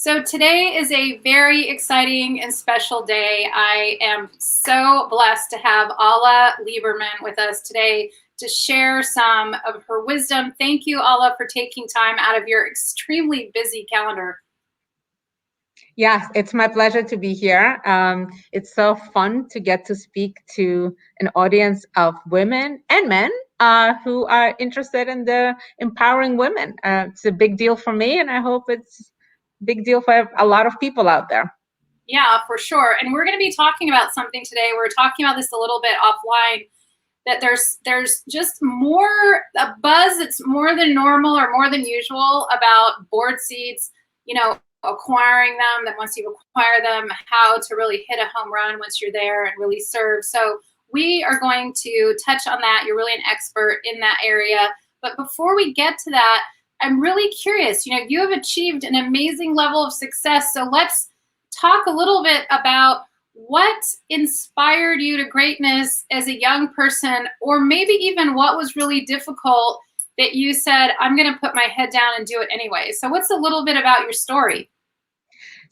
So today is a very exciting and special day. I am so blessed to have Alla Liberman with us today to share some of her wisdom. Thank you, Alla, for taking time out of your extremely busy calendar. Yes, it's my pleasure to be here. It's so fun to get to speak to an audience of women and men who are interested in the empowering women. It's a big deal for me, and I hope it's a big deal for a lot of people out there. Yeah, for sure. And we're going to be talking about something today. We were talking about this a little bit offline, that there's just more a buzz that's more than normal or more than usual about board seats, acquiring them, that once you acquire them, how to really hit a home run once you're there and really serve. So we are going to touch on that. You're really an expert in that area. But before we get to that, I'm really curious. You have achieved an amazing level of success. So let's talk a little bit about what inspired you to greatness as a young person, or maybe even what was really difficult that you said, I'm going to put my head down and do it anyway. So what's a little bit about your story?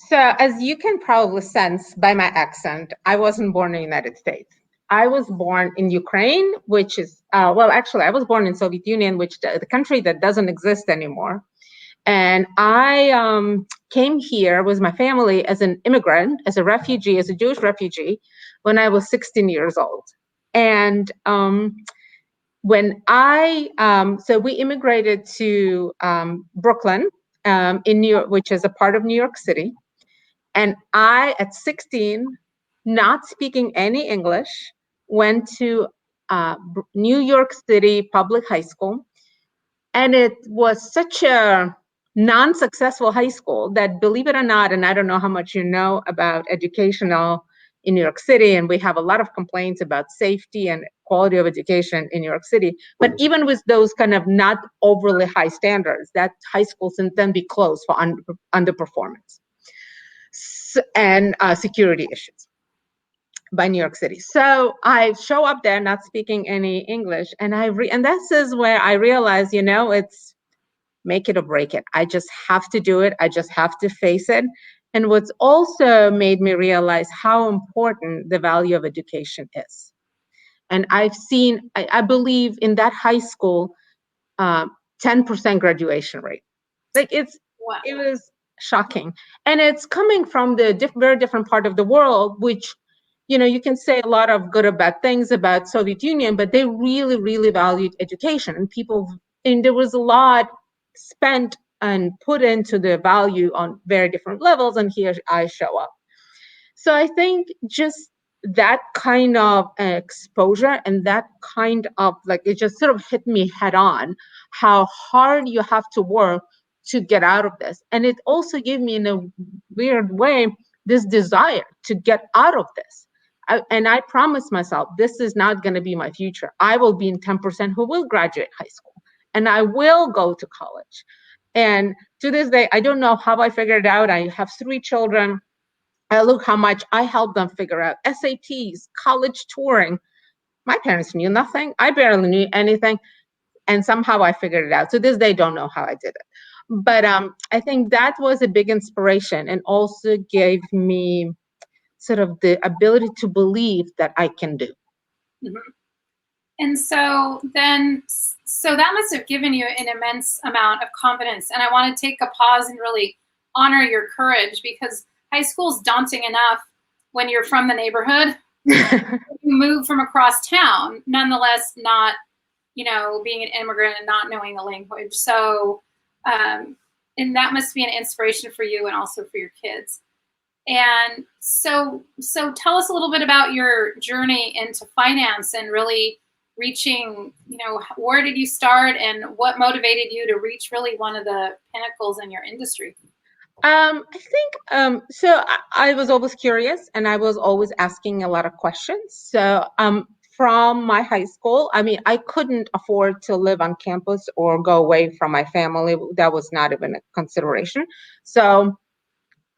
So as you can probably sense by my accent, I wasn't born in the United States. I was born in Ukraine, which is, actually, I was born in Soviet Union, which the country that doesn't exist anymore. And I came here with my family as an immigrant, as a refugee, as a Jewish refugee, when I was 16 years old. And so we immigrated to Brooklyn in New York, which is a part of New York City. And I, at 16, not speaking any English, went to New York City Public High School. And it was such a non-successful high school that, believe it or not, and I don't know how much you know about educational in New York City, and we have a lot of complaints about safety and quality of education in New York City. But even with those kind of not overly high standards, that high school can then be closed for underperformance and security issues by New York City. So I show up there not speaking any English, and and this is where I realized, it's make it or break it. I just have to do it. I just have to face it. And what's also made me realize how important the value of education is. And I've seen, I believe in that high school, 10% graduation rate. Like it was shocking. And it's coming from the very different part of the world, which, you can say a lot of good or bad things about Soviet Union, but they really, really valued education. And there was a lot spent and put into the value on very different levels. And here I show up. So I think just that kind of exposure and that kind of it just sort of hit me head on how hard you have to work to get out of this. And it also gave me, in a weird way, this desire to get out of this. And I promised myself, this is not going to be my future. I will be in 10% who will graduate high school, and I will go to college. And to this day, I don't know how I figured it out. I have 3 children. Look how much I helped them figure out SATs, college touring. My parents knew nothing. I barely knew anything. And somehow I figured it out. To this day, don't know how I did it. But I think that was a big inspiration, and also gave me sort of the ability to believe that I can do. Mm-hmm. And so that must have given you an immense amount of confidence. And I want to take a pause and really honor your courage, because high school is daunting enough when you're from the neighborhood. You move from across town, nonetheless, not, being an immigrant and not knowing the language. So, and that must be an inspiration for you and also for your kids. And so tell us a little bit about your journey into finance and really reaching, where did you start and what motivated you to reach really one of the pinnacles in your industry? I think so. I was always curious, and I was always asking a lot of questions. So from my high school, I couldn't afford to live on campus or go away from my family. That was not even a consideration. So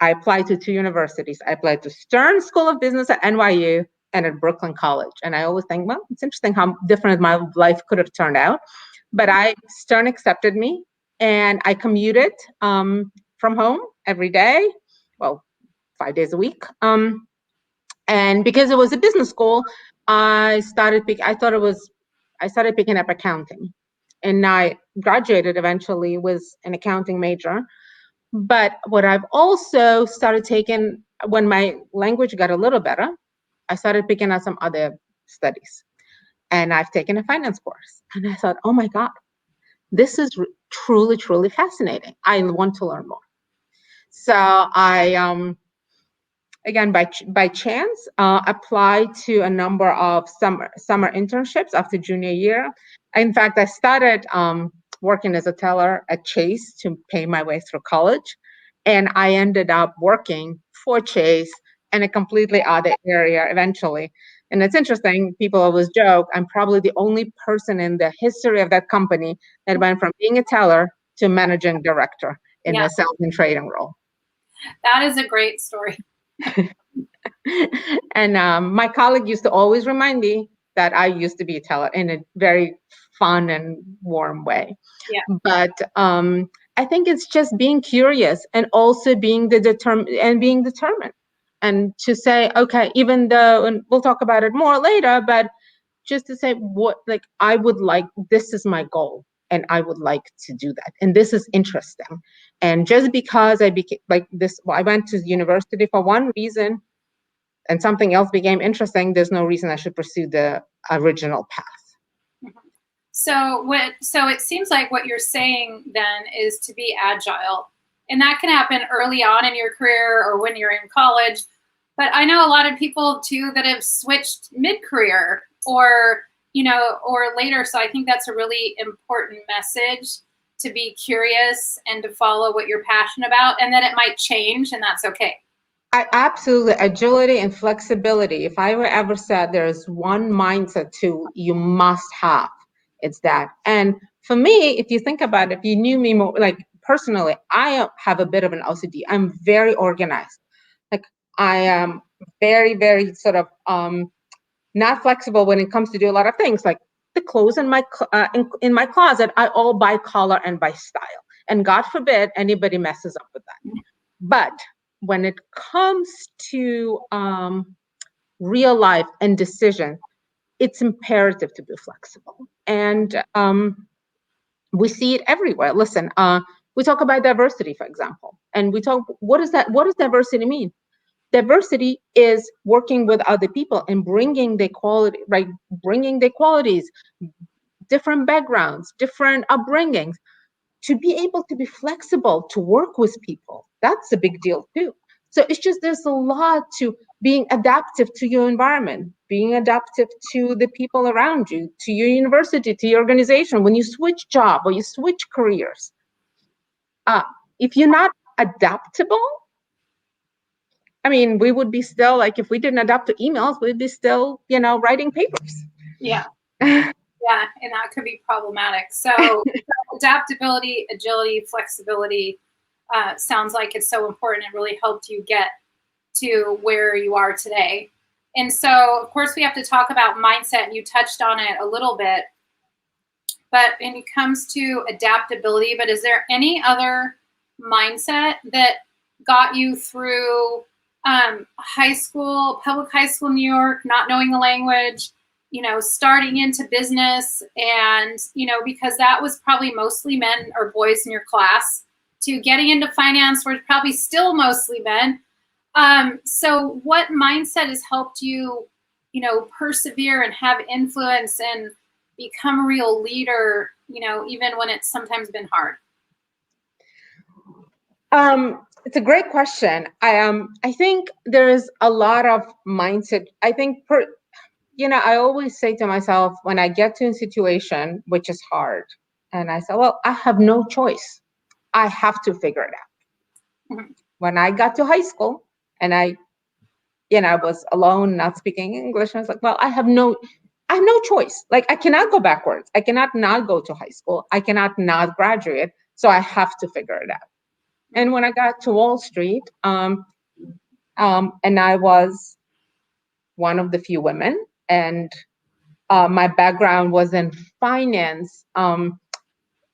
I applied to 2 universities. I applied to Stern School of Business at NYU and at Brooklyn College. And I always think, well, it's interesting how different my life could have turned out. But Stern accepted me, and I commuted from home every day, well, 5 days a week. And because it was a business school, I started picking up accounting, and I graduated eventually with an accounting major. But what I've also started taking, when my language got a little better, I started picking up some other studies. And I've taken a finance course. And I thought, oh my God, this is truly, truly fascinating. I want to learn more. So I, again, by chance, applied to a number of summer internships after junior year. In fact, I started working as a teller at Chase to pay my way through college. And I ended up working for Chase in a completely other area eventually. And it's interesting, people always joke, I'm probably the only person in the history of that company that went from being a teller to managing director in Yeah. a sales and trading role. That is a great story. And my colleague used to always remind me that I used to be a teller in a very fun and warm way. Yeah. But I think it's just being curious and also being determined, and to say, okay, even though, and we'll talk about it more later, but just to say I would like, this is my goal, and I would like to do that, and this is interesting. And just because I became like this, I went to university for one reason, and something else became interesting, there's no reason I should pursue the original path. So it seems like what you're saying then is to be agile. And that can happen early on in your career or when you're in college. But I know a lot of people too that have switched mid-career or later. So I think that's a really important message, to be curious and to follow what you're passionate about, and that it might change, and that's okay. I absolutely, agility and flexibility. If I were ever said there's one mindset tool you must have, it's that. And for me, if you think about it, if you knew me more, like personally, I have a bit of an OCD. I'm very organized. Like I am very, very sort of not flexible when it comes to do a lot of things. Like the clothes in my closet, I all by color and by style. And God forbid anybody messes up with that. But when it comes to real life and decision, it's imperative to be flexible. And we see it everywhere. Listen, we talk about diversity, for example, and we talk, what does diversity mean? Diversity is working with other people and bringing the quality, right? Bringing the qualities, different backgrounds, different upbringings, to be able to be flexible, to work with people. That's a big deal too. So it's just, there's a lot to being adaptive to your environment, being adaptive to the people around you, to your university, to your organization. When you switch job or you switch careers, if you're not adaptable, I mean, we would be still, like, if we didn't adapt to emails, we'd be still, writing papers. Yeah. Yeah, and that could be problematic. So adaptability, agility, flexibility sounds like it's so important. It really helped you get to where you are today. And so, of course, we have to talk about mindset, and you touched on it a little bit. But when it comes to adaptability, but is there any other mindset that got you through high school, public high school in New York, not knowing the language, starting into business, and, because that was probably mostly men or boys in your class, to getting into finance where it's probably still mostly men. So what mindset has helped you, persevere and have influence and become a real leader, even when it's sometimes been hard? It's a great question. I think there is a lot of mindset. I think I always say to myself when I get to a situation which is hard, and I say, well, I have no choice. I have to figure it out. Mm-hmm. When I got to high school and I was alone, not speaking English, I was like, well, I have no choice. Like, I cannot go backwards. I cannot not go to high school. I cannot not graduate. So I have to figure it out. And when I got to Wall Street, and I was one of the few women, and my background was in finance,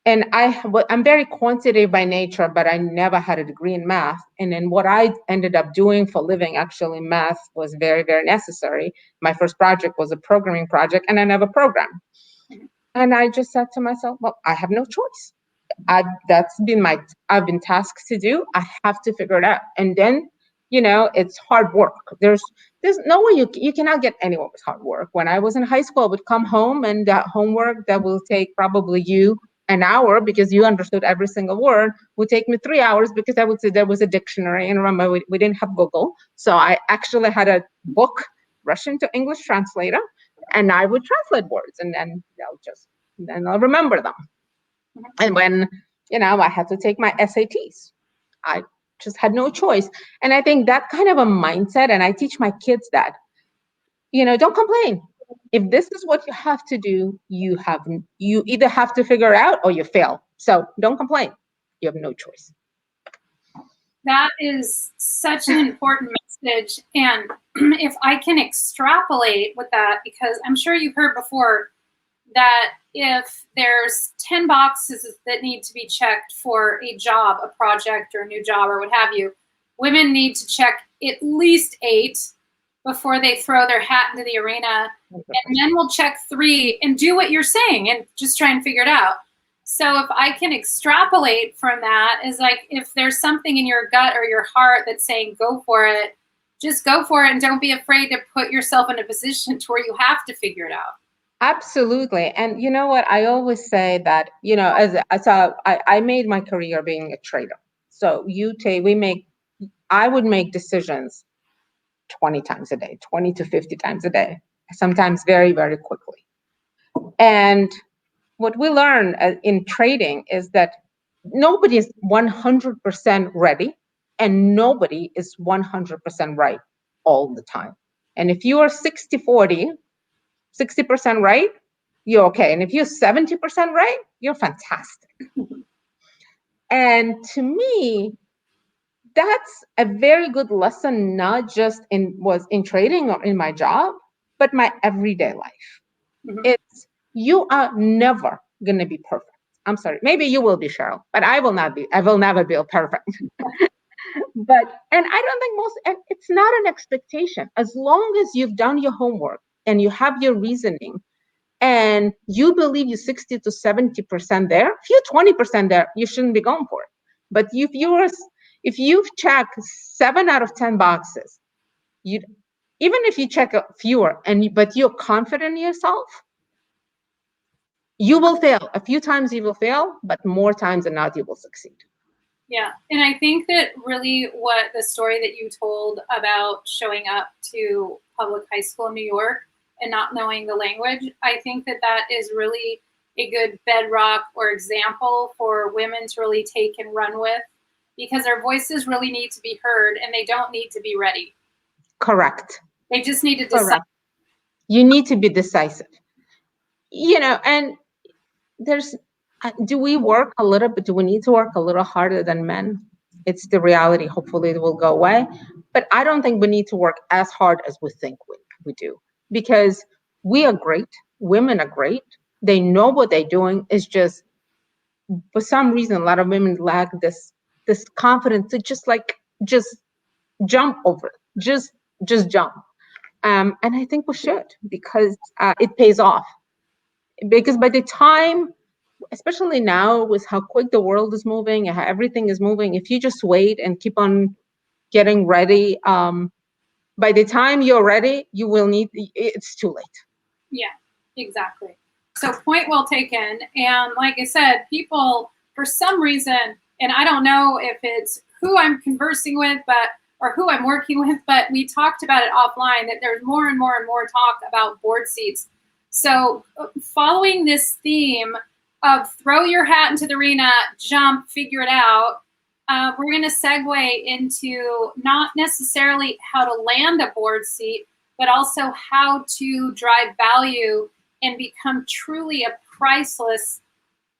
And I'm very quantitative by nature, but I never had a degree in math. And then what I ended up doing for living, actually, math was very, very necessary. My first project was a programming project, and I never programmed. And I just said to myself, well, I have no choice. I've been tasked to do. I have to figure it out. And then, it's hard work. There's no way you cannot get anywhere with hard work. When I was in high school, I would come home, and that homework that will take probably you an hour because you understood every single word would take me 3 hours because I would say there was a dictionary. And remember, we didn't have Google. So I actually had a book, Russian to English translator, and I would translate words, and then I'll remember them. And when, I had to take my SATs, I just had no choice. And I think that kind of a mindset, and I teach my kids that, don't complain. If this is what you have to do, you either have to figure it out or you fail. So don't complain. You have no choice. That is such an important message. And if I can extrapolate with that, because I'm sure you've heard before that if there's 10 boxes that need to be checked for a job, a project, or a new job, or what have you, women need to check at least 8 before they throw their hat into the arena. And men will check 3 and do what you're saying and just try and figure it out. So if I can extrapolate from that, is like, if there's something in your gut or your heart that's saying go for it, just go for it, and don't be afraid to put yourself in a position to where you have to figure it out. Absolutely. And you know what? I always say that, I made my career being a trader. So I would make decisions 20 times a day, 20 to 50 times a day, sometimes very, very quickly. And what we learn in trading is that nobody is 100% ready, and nobody is 100% right all the time. And if you are 60-40, 60% right, you're okay. And if you're 70% right, you're fantastic. And to me, that's a very good lesson, not just in trading or in my job, but my everyday life. It's, you are never going to be perfect. I'm sorry. Maybe you will be, Sheryl, but I will not be. I will never be perfect. And I don't think and it's not an expectation. As long as you've done your homework and you have your reasoning and you believe you're 60 to 70% there, if you're 20% there, you shouldn't be going for it. But if you've checked 7 out of 10 boxes, even if you check fewer, but you're confident in yourself, you will fail. A few times you will fail, but more times than not, you will succeed. Yeah. And I think that really what the story that you told about showing up to public high school in New York and not knowing the language, I think that that is really a good bedrock or example for women to really take and run with, because their voices really need to be heard, and they don't need to be ready. Correct. They just need to decide. Correct. You need to be decisive. And do we work a little bit? Do we need to work a little harder than men? It's the reality. Hopefully it will go away. But I don't think we need to work as hard as we think we do, because we are great. Women are great. They know what they're doing. It's just, for some reason, a lot of women lack this confidence to just jump over it. Just jump. And I think we should, because it pays off. Because by the time, especially now with how quick the world is moving and how everything is moving, if you just wait and keep on getting ready, by the time you're ready, it's too late. Yeah, exactly. So point well taken. And like I said, people, for some reason, and I don't know if it's who I'm conversing with, or who I'm working with, but we talked about it offline, that there's more and more and more talk about board seats. So following this theme of throw your hat into the arena, jump, figure it out, we're going to segue into not necessarily how to land a board seat, but also how to drive value and become truly a priceless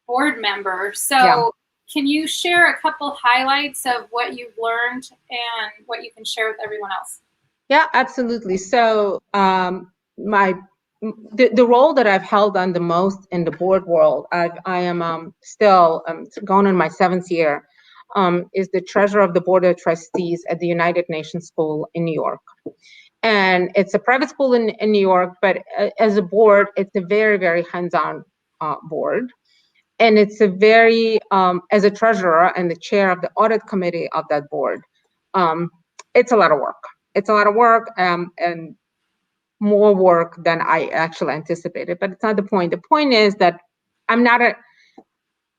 board member. So yeah. Can you share a couple highlights of what you've learned and what you can share with everyone else? Yeah, absolutely. So my the role that I've held on the most in the board world, I am still going on my 7th year, is the treasurer of the board of trustees at the United Nations School in New York. And it's a private school in New York, but as a board, it's a very, very hands-on board. And it's a very, as a treasurer and the chair of the audit committee of that board, it's a lot of work. It's a lot of work, and more work than I actually anticipated, but it's not the point. The point is that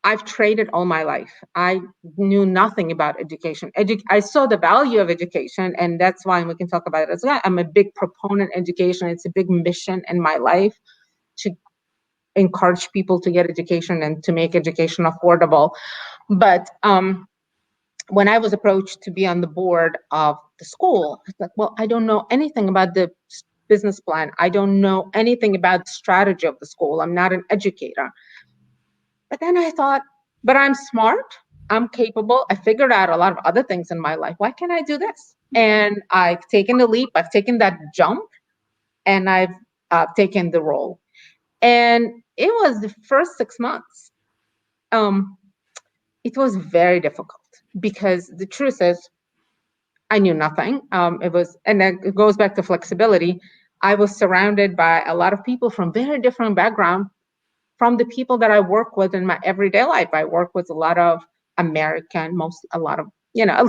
I've traded all my life. I knew nothing about education. I saw the value of education, and that's why we can talk about it as well. I'm a big proponent of education. It's a big mission in my life to encourage people to get education and to make education affordable. But when I was approached to be on the board of the school, I was like, well, I don't know anything about the business plan. I don't know anything about the strategy of the school. I'm not an educator. But then I thought, but I'm smart, I'm capable. I figured out a lot of other things in my life. Why can't I do this? And I've taken the leap, I've taken that jump, and I've taken the role. And it was the first 6 months. It was very difficult because the truth is, I knew nothing. And then it goes back to flexibility. I was surrounded by a lot of people from very different backgrounds from the people that I work with in my everyday life. I work with a lot of American,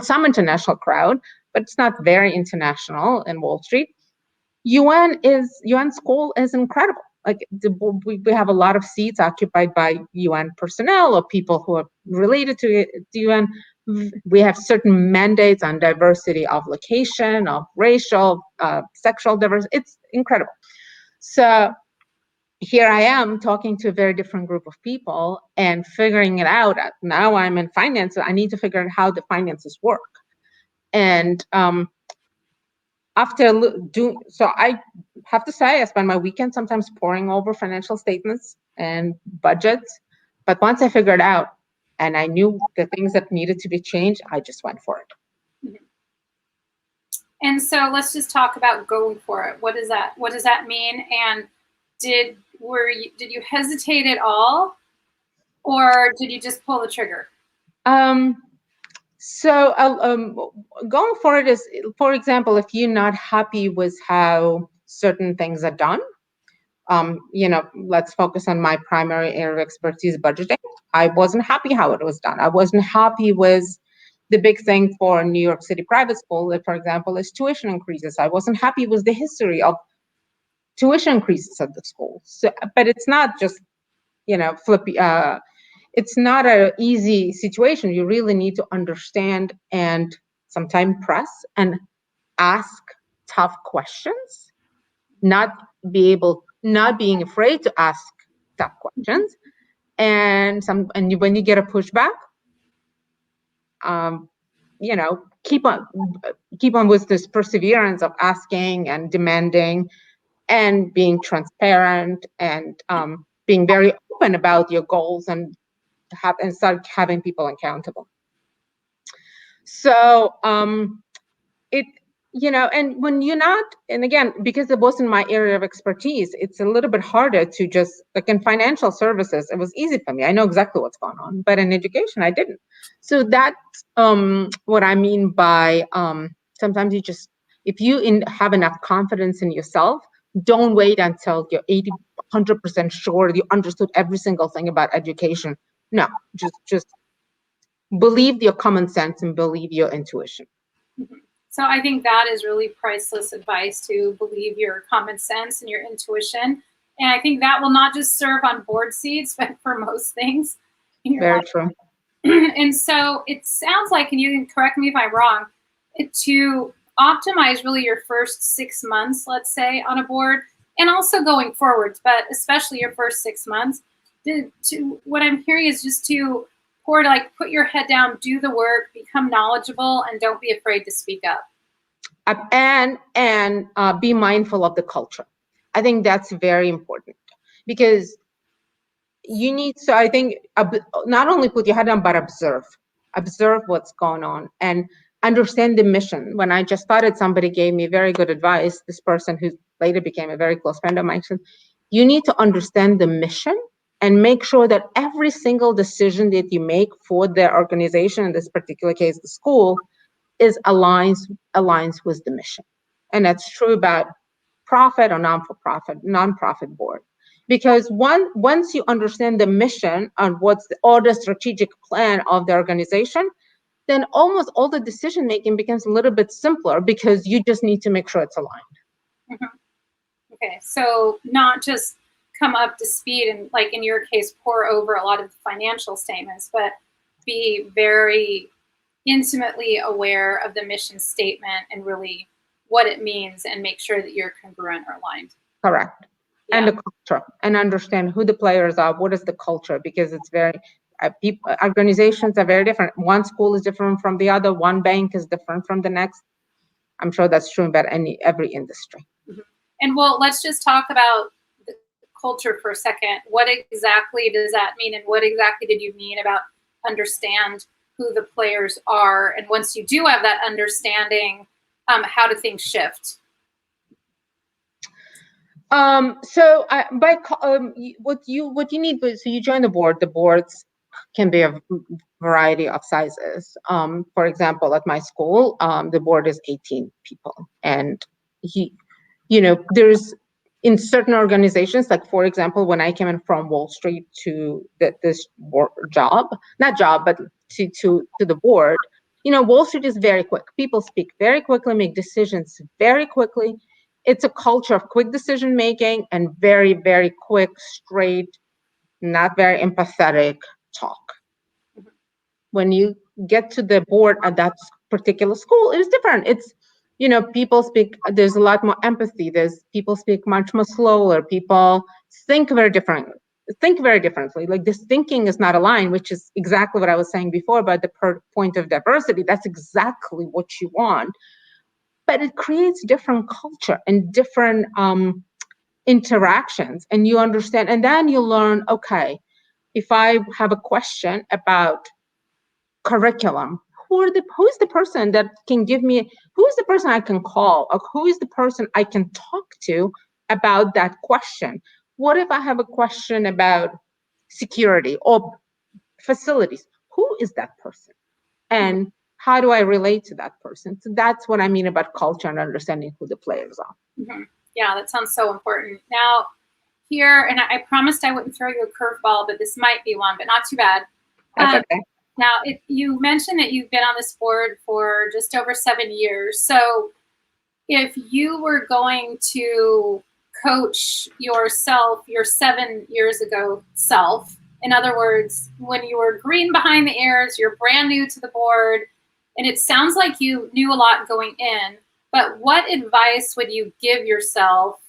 some international crowd, but it's not very international in Wall Street. UN school is incredible. Like we have a lot of seats occupied by UN personnel or people who are related to the UN. We have certain mandates on diversity of location, of racial, sexual diversity. It's incredible. So here I am talking to a very different group of people and figuring it out. Now I'm in finance, so I need to figure out how the finances work. And so I have to say, I spend my weekend sometimes poring over financial statements and budgets. But once I figured out and I knew the things that needed to be changed, I just went for it. And so let's just talk about going for it. What does that mean? And did you hesitate at all, or did you just pull the trigger? So going forward is, for example, if you're not happy with how certain things are done, let's focus on my primary area of expertise, budgeting. I wasn't happy how it was done. I wasn't happy with the big thing for New York City private school, for example, is tuition increases. I wasn't happy with the history of tuition increases at the school. So, but it's not just, flippy. It's not an easy situation. You really need to understand and sometimes press and ask tough questions, not being afraid to ask tough questions. And when you get a pushback, keep on with this perseverance of asking and demanding and being transparent and being very open about your goals and start having people accountable. So and when you're not, and again, because it wasn't my area of expertise, it's a little bit harder to just, like in financial services, it was easy for me. I know exactly what's going on, but in education, I didn't. So that's what I mean by sometimes if you have enough confidence in yourself, don't wait until you're 100% sure you understood every single thing about education. No, just believe your common sense and believe your intuition. So I think that is really priceless advice, to believe your common sense and your intuition. And I think that will not just serve on board seats, but for most things in your life. Very true. And so it sounds like, and you can correct me if I'm wrong, to optimize really your first 6 months, let's say, on a board, and also going forwards, but especially your first 6 months, what I'm hearing is just to put your head down, do the work, become knowledgeable, and don't be afraid to speak up. And be mindful of the culture. I think that's very important, because you need, so I think not only put your head down, but observe what's going on and understand the mission. When I just started, somebody gave me very good advice. This person who later became a very close friend of mine said, you need to understand the mission and make sure that every single decision that you make for the organization, in this particular case, the school, is aligns with the mission. And that's true about profit or non-for-profit, nonprofit board. Because once you understand the mission and or the strategic plan of the organization, then almost all the decision making becomes a little bit simpler because you just need to make sure it's aligned. Mm-hmm. Okay, so not just come up to speed and, like in your case, pour over a lot of the financial statements, but be very intimately aware of the mission statement and really what it means and make sure that you're congruent or aligned. Correct. Yeah. And the culture, and understand who the players are, what is the culture, because it's very, organizations are very different. One school is different from the other, one bank is different from the next. I'm sure that's true about every industry. Mm-hmm. And well, let's just talk about the culture for a second. What exactly does that mean? And what exactly did you mean about understand who the players are? And once you do have that understanding, how do things shift? What you need, so you join the board. The boards can be a variety of sizes. For example, at my school, the board is 18 people, and there's in certain organizations, like for example, when I came in from Wall Street to this job, but to the board, Wall Street is very quick. People speak very quickly, make decisions very quickly. It's a culture of quick decision making and very, very quick, straight, not very empathetic talk. Mm-hmm. When you get to the board at that particular school, it is different. It's people speak, there's a lot more empathy. People speak much more slower. People think very differently. Like this thinking is not aligned, which is exactly what I was saying before about the point of diversity. That's exactly what you want. But it creates different culture and different interactions. And you understand, and then you learn, okay, if I have a question about curriculum, who's the person that can give me, who's the person I can call, or who is the person I can talk to about that question? What if I have a question about security or facilities? Who is that person? And how do I relate to that person? So that's what I mean about culture and understanding who the players are. Mm-hmm. Yeah, that sounds so important. Now, here, and I promised I wouldn't throw you a curveball, but this might be one, but not too bad. That's okay. Now, you mentioned that you've been on this board for just over 7 years. So if you were going to coach yourself, your 7 years ago self, in other words, when you were green behind the ears, you're brand new to the board, and it sounds like you knew a lot going in, but what advice would you give yourself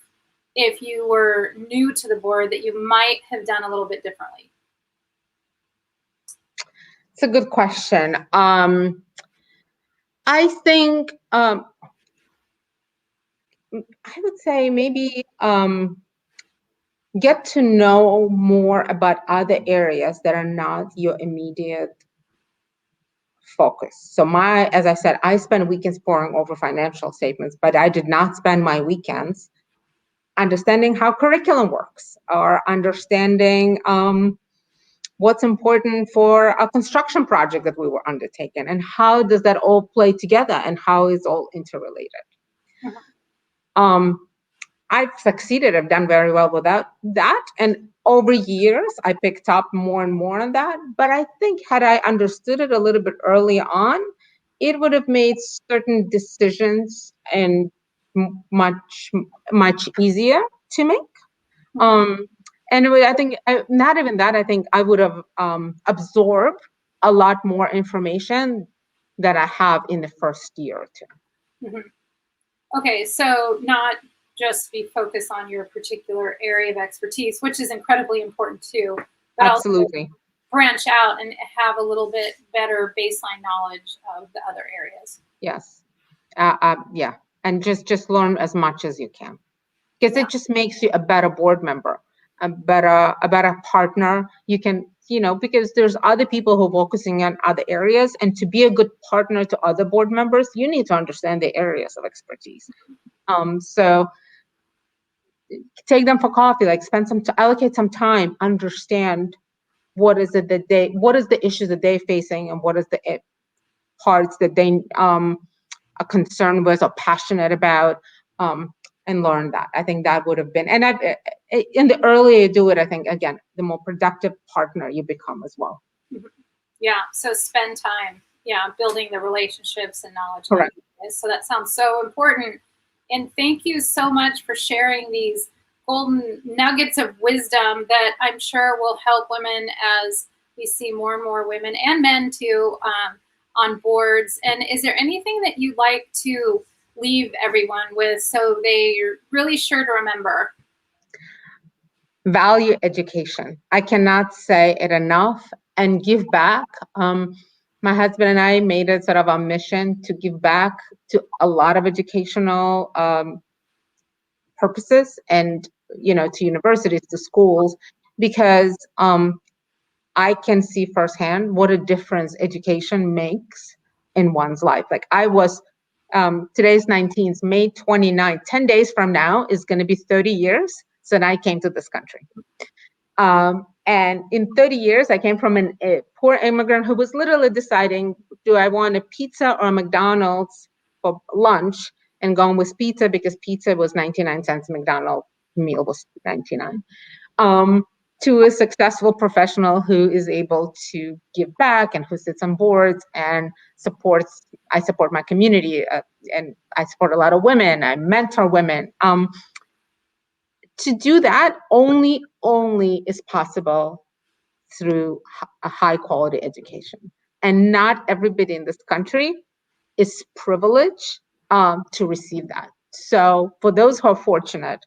if you were new to the board that you might have done a little bit differently? It's a good question. I think I would say maybe get to know more about other areas that are not your immediate focus. So as I said, I spend weekends poring over financial statements, but I did not spend my weekends understanding how curriculum works or understanding what's important for a construction project that we were undertaking, and how does that all play together and how it's all interrelated. Mm-hmm. I've succeeded. I've done very well without that. And over years, I picked up more and more on that. But I think had I understood it a little bit early on, it would have made certain decisions and much, much easier to make. Anyway, I think not even that. I think I would have absorbed a lot more information that I have in the first year or two. Mm-hmm. Okay, so not just be focused on your particular area of expertise, which is incredibly important too, but absolutely also branch out and have a little bit better baseline knowledge of the other areas. Yes, yeah, and just learn as much as you can, because it just makes you a better board member, a better partner. You can, because there's other people who are focusing on other areas, and to be a good partner to other board members, you need to understand the areas of expertise. So take them for coffee, like allocate some time, understand what is the issues that they're facing, and what is the parts that they are concerned with or passionate about, and learn that. I think that would have been, and in the earlier you do it, I think, again, the more productive partner you become as well. Yeah, so spend time, building the relationships and knowledge. Correct. So that sounds so important. And thank you so much for sharing these golden nuggets of wisdom that I'm sure will help women as we see more and more women and men too on boards. And is there anything that you'd like to leave everyone with so they're really sure to remember? Value education. I cannot say it enough, and give back. My husband and I made it sort of a mission to give back to a lot of educational purposes, and to universities, to schools, because I can see firsthand what a difference education makes in one's life. Like I was, today's 19th, May 29th, 10 days from now is going to be 30 years since I came to this country. And in 30 years, I came from a poor immigrant who was literally deciding, do I want a pizza or a McDonald's for lunch, and going with pizza because pizza was 99 cents, McDonald's meal was 99. To a successful professional who is able to give back and who sits on boards and I support my community, and I support a lot of women. I mentor women. To do that only is possible through a high quality education. And not everybody in this country is privileged to receive that. So for those who are fortunate,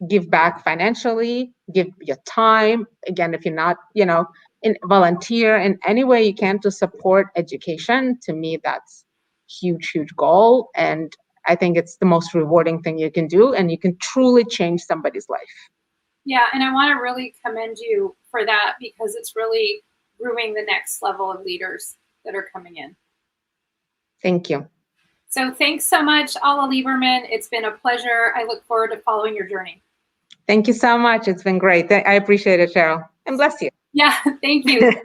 give back financially, give your time. Again, if you're not, volunteer in any way you can to support education. To me, that's huge goal. And I think it's the most rewarding thing you can do, and you can truly change somebody's life. Yeah, and I want to really commend you for that, because it's really grooming the next level of leaders that are coming in. Thank you. So thanks so much, Alla Liberman. It's been a pleasure. I look forward to following your journey. Thank you so much. It's been great. I appreciate it, Sheryl. And bless you. Yeah, thank you.